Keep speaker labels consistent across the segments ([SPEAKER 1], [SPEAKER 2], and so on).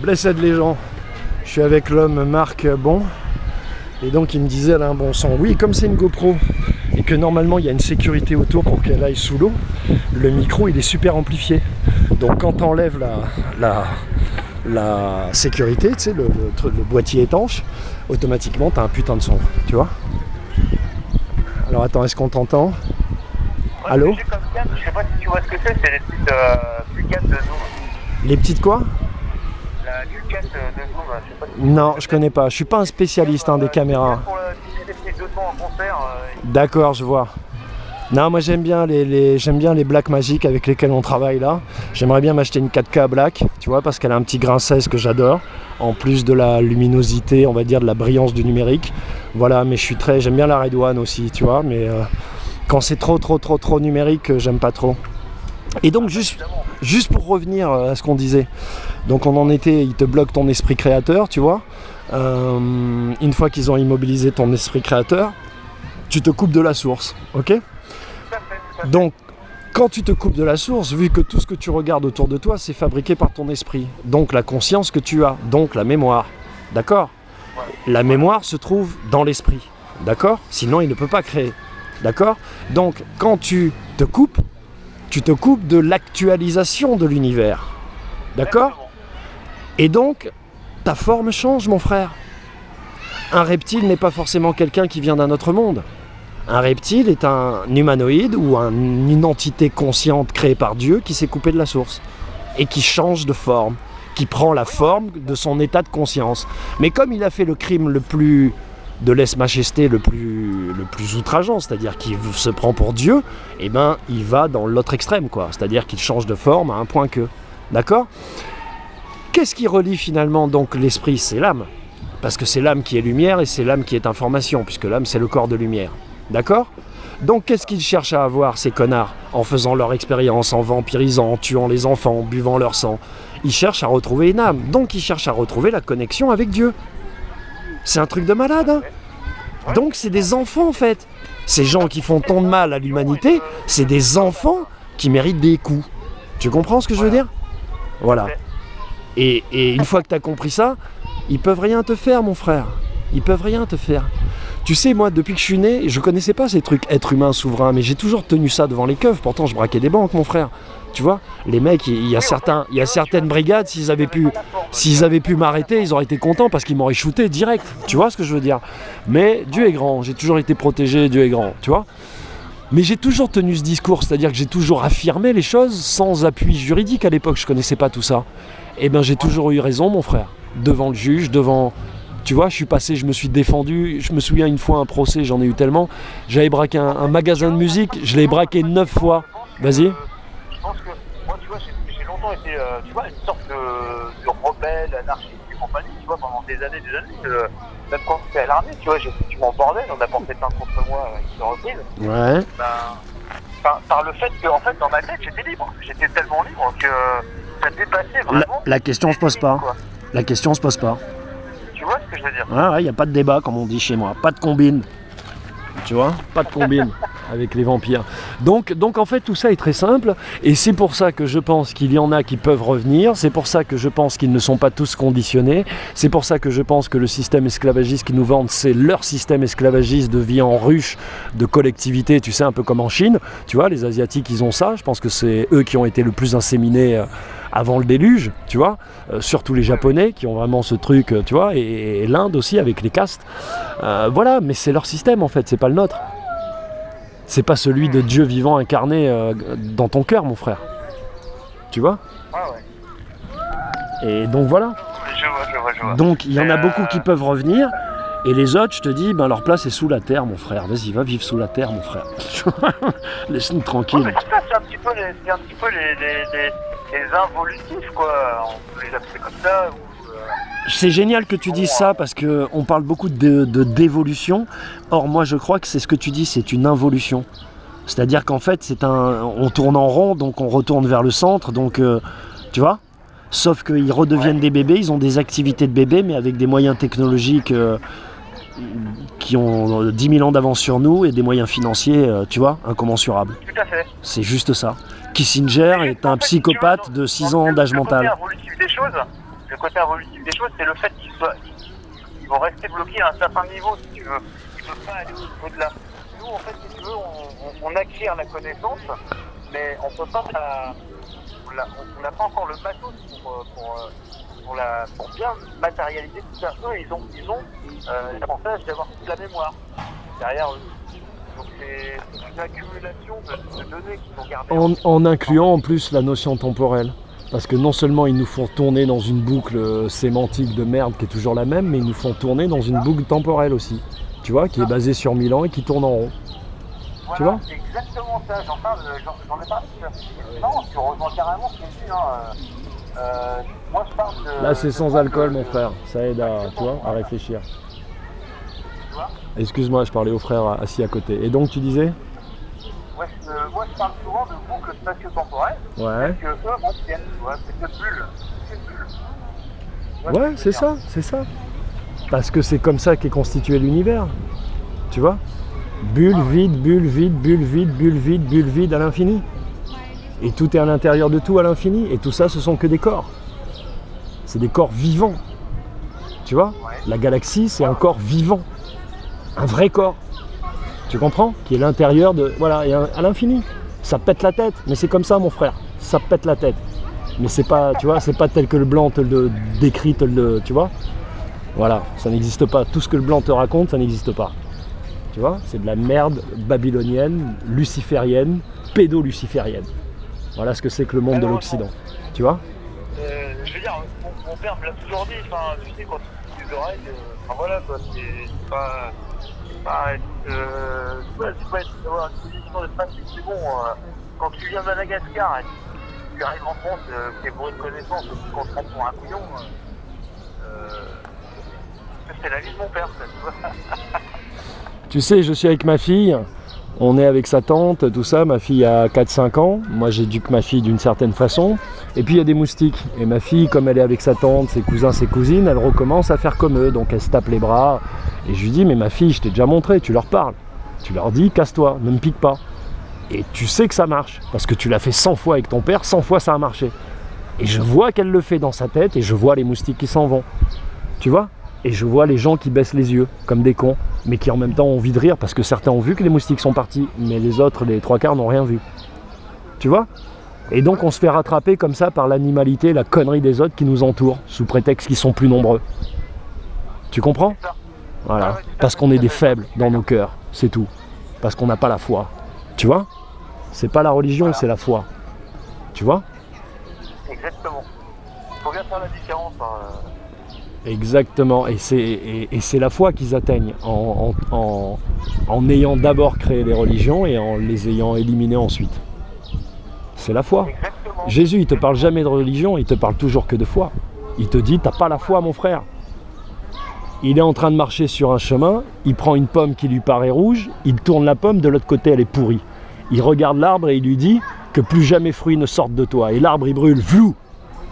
[SPEAKER 1] Blessed les gens. Je suis avec l'homme Marc Bon. Et donc il me disait Alain Bonson, oui, comme c'est une GoPro et que normalement il y a une sécurité autour pour qu'elle aille sous l'eau, le micro il est super amplifié. Donc quand tu enlèves la sécurité, tu sais, le boîtier étanche, automatiquement tu as un putain de son, tu vois. Alors attends, est-ce qu'on t'entend? Allô?
[SPEAKER 2] Je sais pas si tu vois ce que c'est les petites Q4 de Zoom.
[SPEAKER 1] Les petites quoi?
[SPEAKER 2] La Q4 de Zoom, je sais pas si
[SPEAKER 1] Non, je connais pas, je suis pas un spécialiste des caméras.
[SPEAKER 2] Pour les deux sons en concert.
[SPEAKER 1] D'accord, je vois. Non, moi j'aime bien j'aime bien les Black Magic avec lesquels on travaille là. J'aimerais bien m'acheter une 4K Black, tu vois, parce qu'elle a un petit grain 16 que j'adore, en plus de la luminosité, on va dire de la brillance du numérique. Voilà, mais j'aime bien la Red One aussi, tu vois, mais quand c'est trop numérique, j'aime pas trop. Et donc juste pour revenir à ce qu'on disait, donc on en était, ils te bloquent ton esprit créateur, tu vois. Une fois qu'ils ont immobilisé ton esprit créateur, tu te coupes de la source, ok? Donc, quand tu te coupes de la source, vu que tout ce que tu regardes autour de toi, c'est fabriqué par ton esprit, donc la conscience que tu as, donc la mémoire, d'accord? La mémoire se trouve dans l'esprit, d'accord? Sinon, il ne peut pas créer, d'accord? Donc, quand tu te coupes de l'actualisation de l'univers, d'accord? Et donc, ta forme change, mon frère. Un reptile n'est pas forcément quelqu'un qui vient d'un autre monde. Un reptile est un humanoïde ou une entité consciente créée par Dieu qui s'est coupée de la source et qui change de forme, qui prend la forme de son état de conscience. Mais comme il a fait le crime le plus de lèse-majesté, le plus outrageant, c'est-à-dire qu'il se prend pour Dieu, eh ben il va dans l'autre extrême, quoi. C'est-à-dire qu'il change de forme à un point que. D'accord ? Qu'est-ce qui relie finalement donc l'esprit? C'est l'âme. Parce que c'est l'âme qui est lumière et c'est l'âme qui est information, puisque l'âme c'est le corps de lumière. D'accord? Donc qu'est-ce qu'ils cherchent à avoir, ces connards, en faisant leur expérience, en vampirisant, en tuant les enfants, en buvant leur sang? Ils cherchent à retrouver une âme, donc ils cherchent à retrouver la connexion avec Dieu. C'est un truc de malade, hein? Donc c'est des enfants en fait. Ces gens qui font tant de mal à l'humanité, c'est des enfants qui méritent des coups. Tu comprends ce que je veux dire? Voilà. Et une fois que tu as compris ça, ils peuvent rien te faire, mon frère. Ils peuvent rien te faire. Tu sais, moi, depuis que je suis né, je connaissais pas ces trucs être humain, souverain, mais j'ai toujours tenu ça devant les keufs. Pourtant, je braquais des banques, mon frère. Tu vois, les mecs, il y a certaines brigades, s'ils avaient pu m'arrêter, ils auraient été contents parce qu'ils m'auraient shooté direct. Tu vois ce que je veux dire? Mais Dieu est grand, j'ai toujours été protégé, Dieu est grand, tu vois. Mais j'ai toujours tenu ce discours, c'est-à-dire que j'ai toujours affirmé les choses sans appui juridique à l'époque, je connaissais pas tout ça. Eh bien, j'ai toujours eu raison, mon frère, devant le juge, devant... Tu vois, je suis passé, je me suis défendu. Je me souviens une fois un procès, j'en ai eu tellement. J'avais braqué un magasin de musique, je l'ai braqué 9 fois. Vas-y.
[SPEAKER 2] Je pense que moi, tu vois, j'ai longtemps été, tu vois, une sorte de rebelle, anarchiste et compagnie, tu vois, pendant des années. Même quand j'étais à l'armée, tu vois, j'ai foutu mon bordel, on a porté plainte contre moi avec une reprise.
[SPEAKER 1] Ouais.
[SPEAKER 2] Par le fait que, en fait, dans ma tête, j'étais libre. J'étais tellement libre que ça dépassait vraiment.
[SPEAKER 1] La question se pose pas. La question se pose pas.
[SPEAKER 2] Tu vois ce que je veux dire?
[SPEAKER 1] Ouais, il n'y a pas de débat, comme on dit chez moi. Pas de combine. Tu vois? Pas de combine avec les vampires. Donc en fait, tout ça est très simple. Et c'est pour ça que je pense qu'il y en a qui peuvent revenir. C'est pour ça que je pense qu'ils ne sont pas tous conditionnés. C'est pour ça que je pense que le système esclavagiste qu'ils nous vendent, c'est leur système esclavagiste de vie en ruche, de collectivité, tu sais, un peu comme en Chine. Tu vois, les Asiatiques, ils ont ça. Je pense que c'est eux qui ont été le plus inséminés avant le déluge, tu vois, surtout les Japonais qui ont vraiment ce truc, tu vois, et l'Inde aussi avec les castes. Voilà, mais c'est leur système en fait, c'est pas le nôtre. C'est pas celui de Dieu vivant incarné dans ton cœur, mon frère. Tu vois? Et donc voilà.
[SPEAKER 2] Je vois.
[SPEAKER 1] Donc il y en a beaucoup qui peuvent revenir, et les autres, je te dis, ben leur place est sous la terre, mon frère. Vas-y, va vivre sous la terre, mon frère. Laisse-nous tranquille.
[SPEAKER 2] Ouais, mais c'est un petit peu les involutifs, quoi. On peut les appeler comme ça.
[SPEAKER 1] C'est génial que tu dises ça parce qu'on parle beaucoup de d'évolution. Or, moi, je crois que c'est ce que tu dis, c'est une involution. C'est-à-dire qu'en fait, on tourne en rond, donc on retourne vers le centre. Donc, tu vois? Sauf qu'ils redeviennent des bébés, ils ont des activités de bébés, mais avec des moyens technologiques qui ont 10 000 ans d'avance sur nous et des moyens financiers, tu vois, incommensurables.
[SPEAKER 2] Tout à fait.
[SPEAKER 1] C'est juste ça. Kissinger est un psychopathe de 6 ans d'âge mental.
[SPEAKER 2] Des choses, le côté involutif des choses, c'est le fait qu'ils vont rester bloqués à un certain niveau, si tu veux. Ils ne peuvent pas aller au-delà. Nous, en fait, si tu veux, on acquiert la connaissance, mais on peut pas on n'a pas encore le matos pour bien matérialiser tout ça. Eux, ils ont l'avantage d'avoir toute la mémoire derrière eux. Donc c'est une accumulation de données qu'ils ont gardées.
[SPEAKER 1] En incluant en plus la notion temporelle. Parce que non seulement ils nous font tourner dans une boucle sémantique de merde qui est toujours la même, mais ils nous font tourner dans une boucle temporelle aussi. Tu vois, qui est basée sur 1000 ans et qui tourne en rond.
[SPEAKER 2] Voilà,
[SPEAKER 1] tu vois,
[SPEAKER 2] c'est exactement ça, j'en ai parlé. Non, tu rejoins carrément ce que tu dis. Moi je parle de...
[SPEAKER 1] Là c'est sans alcool mon frère, ça aide à réfléchir.
[SPEAKER 2] Tu vois.
[SPEAKER 1] Excuse-moi, je parlais au frère assis à côté. Et donc tu disais?
[SPEAKER 2] Ouais, moi je parle souvent de boucle spatio-temporelle.
[SPEAKER 1] Ouais.
[SPEAKER 2] Que eux maintiennent, tu vois, c'est une bulle. C'est une bulle.
[SPEAKER 1] Ouais, c'est ça, c'est ça. Parce que c'est comme ça qu'est constitué l'univers. Tu vois? Bulle, vide, bulle, vide, bulle, vide, bulle, vide, bulle, vide à l'infini. Et tout est à l'intérieur de tout à l'infini. Et tout ça, ce sont que des corps. C'est des corps vivants. Tu vois? La galaxie, c'est un corps vivant. Un vrai corps. Tu comprends? Qui est l'intérieur de... Voilà, et à l'infini. Ça pète la tête. Mais c'est comme ça, mon frère. Ça pète la tête. Mais c'est pas, tu vois, c'est pas tel que le blanc te le décrit, tu vois? Voilà, ça n'existe pas. Tout ce que le blanc te raconte, ça n'existe pas. Tu vois? C'est de la merde babylonienne, luciférienne, pédo-luciférienne. Voilà ce que c'est que le monde de l'Occident. Tu vois?
[SPEAKER 2] Je veux dire, mon père me l'a toujours dit, enfin, tu sais, quand tu les oreilles, enfin voilà, quoi, c'est pas être avoir une position de pratique, c'est bon, quand tu viens de Madagascar et tu arrives en France, t'es pour une connaissance, qu'on te prend pour un couillon, c'est la vie de mon père, ça, tu vois.
[SPEAKER 1] Tu sais, je suis avec ma fille, on est avec sa tante, tout ça, ma fille a 4-5 ans, moi j'éduque ma fille d'une certaine façon, et puis il y a des moustiques, et ma fille, comme elle est avec sa tante, ses cousins, ses cousines, elle recommence à faire comme eux, donc elle se tape les bras, et je lui dis, mais ma fille, je t'ai déjà montré, tu leur parles, tu leur dis, casse-toi, ne me pique pas, et tu sais que ça marche, parce que tu l'as fait 100 fois avec ton père, 100 fois ça a marché, et je vois qu'elle le fait dans sa tête, et je vois les moustiques qui s'en vont, tu vois? Et je vois les gens qui baissent les yeux, comme des cons, mais qui en même temps ont envie de rire, parce que certains ont vu que les moustiques sont partis, mais les autres, les 3/4, n'ont rien vu. Tu vois? Et donc on se fait rattraper comme ça par l'animalité, la connerie des autres qui nous entourent, sous prétexte qu'ils sont plus nombreux. Tu comprends? Voilà. Parce qu'on est des faibles dans nos cœurs, c'est tout. Parce qu'on n'a pas la foi. Tu vois? C'est pas la religion, c'est la foi. Tu vois?
[SPEAKER 2] Exactement. Faut bien faire la différence, hein.
[SPEAKER 1] Exactement, et c'est la foi qu'ils atteignent en ayant d'abord créé les religions et en les ayant éliminées ensuite. C'est la foi.
[SPEAKER 2] Exactement.
[SPEAKER 1] Jésus, il te parle jamais de religion, il te parle toujours que de foi. Il te dit, t'as pas la foi, mon frère. Il est en train de marcher sur un chemin, il prend une pomme qui lui paraît rouge, il tourne la pomme, de l'autre côté elle est pourrie. Il regarde l'arbre et il lui dit que plus jamais fruit ne sorte de toi. Et l'arbre il brûle, flou.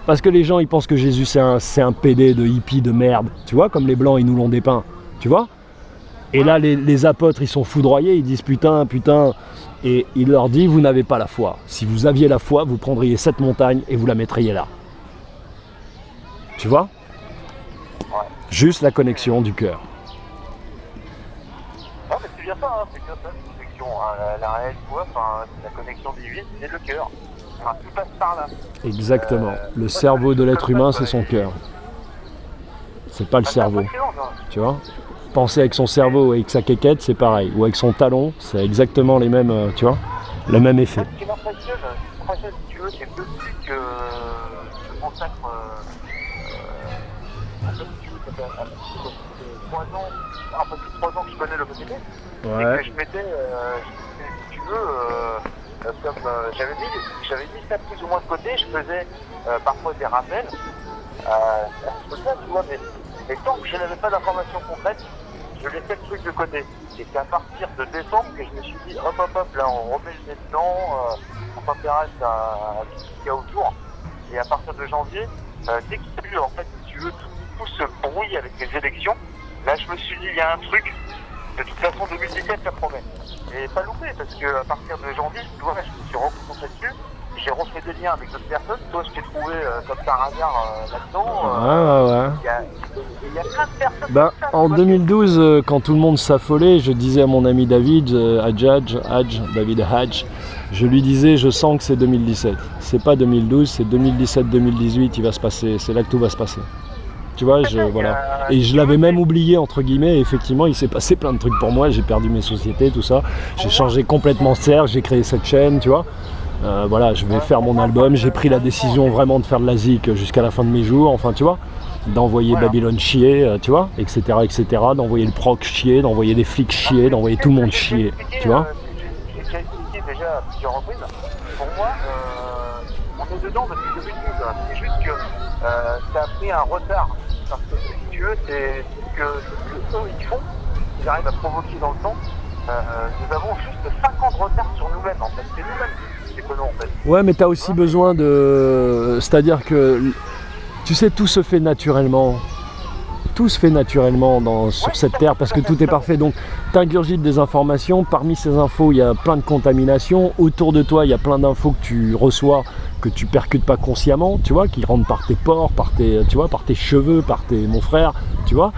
[SPEAKER 1] Parce que les gens ils pensent que Jésus c'est un PD de hippie de merde, tu vois, comme les blancs ils nous l'ont dépeint, tu vois. Et là les apôtres ils sont foudroyés, ils disent putain, putain, et il leur dit vous n'avez pas la foi. Si vous aviez la foi, vous prendriez cette montagne et vous la mettriez là. Tu vois? Juste la connexion du cœur.
[SPEAKER 2] Non mais c'est bien ça, hein, c'est bien ça, la connexion, hein, la réelle foi, enfin, c'est la connexion divine, c'est le cœur. Enfin, tout passe par là.
[SPEAKER 1] Exactement. Le cerveau de l'être humain, c'est son cœur. C'est pas le cerveau. Tu vois? Penser avec son cerveau et avec sa quéquette, c'est pareil. Ou avec son talon, c'est exactement les mêmes, tu vois, le même effet.
[SPEAKER 2] Ce qui m'impressionne, si tu veux, c'est depuis que je consacre un peu plus de 3 ans que je connais le BTP.
[SPEAKER 1] Ouais.
[SPEAKER 2] Et que je m'étais, si tu veux, comme j'avais mis ça plus ou moins de côté, je faisais parfois des rappels, ça, tu vois, mais tant que je n'avais pas d'informations concrètes, je laissais le truc de côté. Et c'est à partir de décembre que je me suis dit, hop, là on remet le nez dedans, on s'intéresse à tout ce qu'il y a autour. Et à partir de janvier, dès qu'il y a eu, en fait, si tu veux, tout ce bruit avec les élections, là je me suis dit, il y a un truc, de toute façon 2017 ça promet. Et pas loupé, parce que à partir de janvier, tu vois, je me suis reconcentré dessus, j'ai refait des liens avec d'autres personnes. Toi, je t'ai trouvé comme par hasard là-dedans. Il y a plein de personnes.
[SPEAKER 1] Ben, en 2012, quand tout le monde s'affolait, je disais à mon ami David, David Hadj, je lui disais, je sens que c'est 2017. C'est pas 2012, c'est 2017-2018, il va se passer, c'est là que tout va se passer. Tu vois, voilà. Et je l'avais même oublié, entre guillemets, et effectivement, il s'est passé plein de trucs pour moi, j'ai perdu mes sociétés, tout ça. J'ai changé complètement de cercle, j'ai créé cette chaîne, tu vois. Voilà, je vais faire mon album, j'ai pris la décision vraiment de faire de la zik jusqu'à la fin de mes jours, enfin, tu vois. D'envoyer Babylone chier, tu vois, etc., d'envoyer le proc chier, d'envoyer les flics chier, d'envoyer tout le monde chier, tu vois.
[SPEAKER 2] J'ai expliqué déjà à plusieurs reprises. Pour moi, on est dedans depuis 2012. C'est juste que ça a pris un retard. Parce que si tu veux, c'est ce que eux ils font, ils arrivent à provoquer dans le temps. Nous avons juste 5 ans de retard sur nous-mêmes en fait. C'est nous-mêmes qui déconnons en fait.
[SPEAKER 1] Ouais, mais t'as aussi besoin de. C'est-à-dire que. Tu sais, tout se fait naturellement. Tout se fait naturellement sur cette terre parce que tout est parfait. Donc, tu ingurgites des informations. Parmi ces infos, il y a plein de contaminations. Autour de toi, il y a plein d'infos que tu reçois, que tu percutes pas consciemment, tu vois, qui rentrent par tes pores, par tes cheveux, mon frère, tu vois.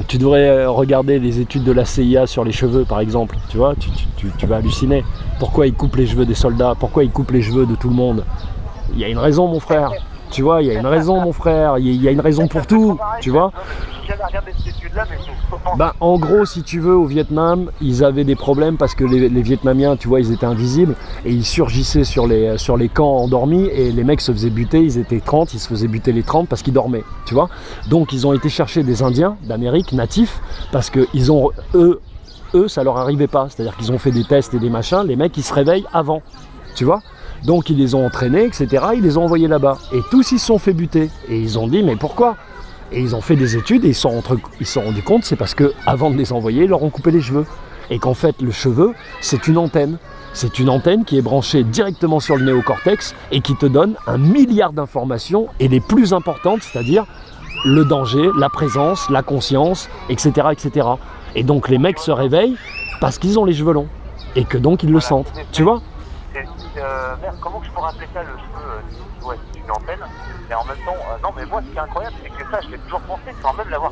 [SPEAKER 1] Tu devrais regarder les études de la CIA sur les cheveux, par exemple. Tu vois, tu vas halluciner. Pourquoi ils coupent les cheveux des soldats? Pourquoi ils coupent les cheveux de tout le monde? Il y a une raison, mon frère. Tu vois, il y a une raison, mon frère, il y a une raison pour tout, tu vois. Ben, en gros, si tu veux, au Vietnam, ils avaient des problèmes parce que les Vietnamiens, tu vois, ils étaient invisibles et ils surgissaient sur les camps endormis et les mecs se faisaient buter, ils étaient 30, ils se faisaient buter les 30 parce qu'ils dormaient, tu vois. Donc, ils ont été chercher des Indiens d'Amérique, natifs, parce que eux, ça leur arrivait pas. C'est-à-dire qu'ils ont fait des tests et des machins, les mecs, ils se réveillent avant, tu vois. Donc ils les ont entraînés, etc. Ils les ont envoyés là-bas. Et tous ils se sont fait buter. Et ils ont dit mais pourquoi? Et ils ont fait des études et ils se sont rendus compte c'est parce que avant de les envoyer, ils leur ont coupé les cheveux. Et qu'en fait le cheveu, c'est une antenne. C'est une antenne qui est branchée directement sur le néocortex et qui te donne 1 milliard d'informations et les plus importantes, c'est-à-dire le danger, la présence, la conscience, etc., etc. Et donc les mecs se réveillent parce qu'ils ont les cheveux longs. Et que donc ils le sentent. Tu vois?
[SPEAKER 2] Merde, comment je pourrais appeler ça le cheveu? Ouais, c'est une antenne, mais en même temps, non, mais moi, ce qui est incroyable, c'est que ça, je l'ai toujours pensé, sans même l'avoir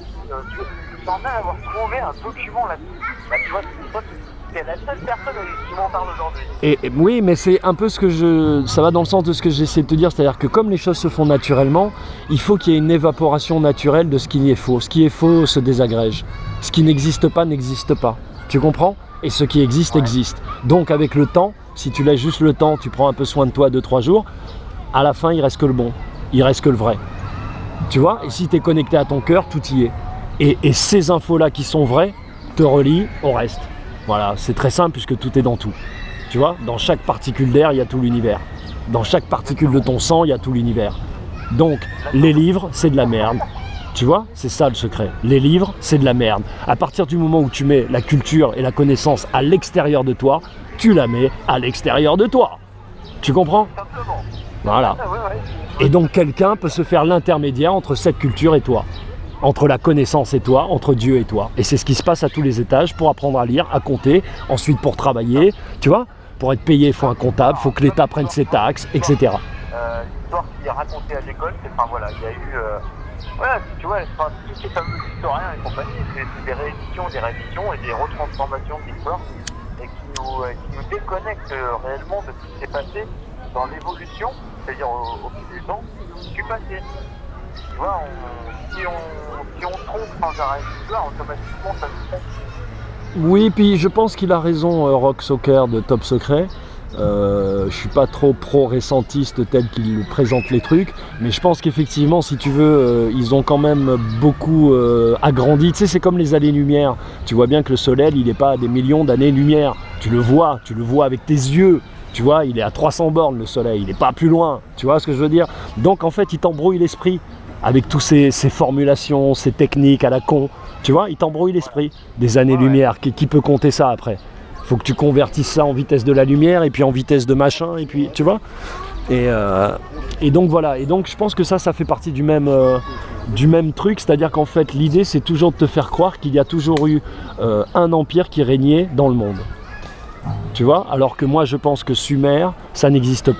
[SPEAKER 2] trouvé un document là-dessus. Bah, tu vois, c'est la seule personne qui m'en parle aujourd'hui.
[SPEAKER 1] Et oui, mais c'est un peu ça va dans le sens de ce que j'essaie de te dire, c'est-à-dire que comme les choses se font naturellement, il faut qu'il y ait une évaporation naturelle de ce qui est faux. Ce qui est faux se désagrège. Ce qui n'existe pas, n'existe pas. Tu comprends? Et ce qui existe, existe. Donc avec le temps, si tu laisses juste le temps, tu prends un peu soin de toi 2-3 jours, à la fin il reste que le bon, il reste que le vrai. Tu vois? Et si tu es connecté à ton cœur, tout y est. Et ces infos-là qui sont vraies, te relient au reste. Voilà, c'est très simple puisque tout est dans tout. Tu vois? Dans chaque particule d'air, il y a tout l'univers. Dans chaque particule de ton sang, il y a tout l'univers. Donc, les livres, c'est de la merde. Tu vois, c'est ça le secret. Les livres, c'est de la merde. À partir du moment où tu mets la culture et la connaissance à l'extérieur de toi, tu la mets à l'extérieur de toi. Tu comprends? Voilà. Et donc quelqu'un peut se faire l'intermédiaire entre cette culture et toi. Entre la connaissance et toi, entre Dieu et toi. Et c'est ce qui se passe à tous les étages pour apprendre à lire, à compter, ensuite pour travailler, tu vois? Pour être payé, il faut un comptable, il faut que l'État prenne ses taxes, etc.
[SPEAKER 2] L'histoire qui est racontée à l'école, c'est, enfin voilà, il y a eu... Voilà, tu vois, tous ces fameux historiens et compagnie, c'est des rééditions et des retransformations de l'histoire et qui nous déconnectent réellement de ce qui s'est passé dans l'évolution, c'est-à-dire au fil du temps, du passé. Tu vois, si on trompe sans arrêt l'histoire, automatiquement ça nous trompe.
[SPEAKER 1] Oui, puis je pense qu'il a raison, Rock Soccer de Top Secret. Je suis pas trop pro-récentiste tel qu'il présente les trucs, mais je pense qu'effectivement, si tu veux, ils ont quand même beaucoup agrandi. Tu sais, c'est comme les années-lumière. Tu vois bien que le soleil, il n'est pas à des millions d'années-lumière. Tu le vois avec tes yeux. Tu vois, il est à 300 bornes le soleil, il n'est pas plus loin. Tu vois ce que je veux dire? Donc en fait, il t'embrouille l'esprit avec tous ces formulations, ces techniques à la con. Tu vois, il t'embrouille l'esprit des années-lumière. Qui peut compter ça après? Faut que tu convertisses ça en vitesse de la lumière et puis en vitesse de machin et puis tu vois, et donc voilà, et donc je pense que ça fait partie du même truc, c'est-à-dire qu'en fait l'idée c'est toujours de te faire croire qu'il y a toujours eu un empire qui régnait dans le monde. Tu vois, alors que moi je pense que Sumer, ça n'existe pas.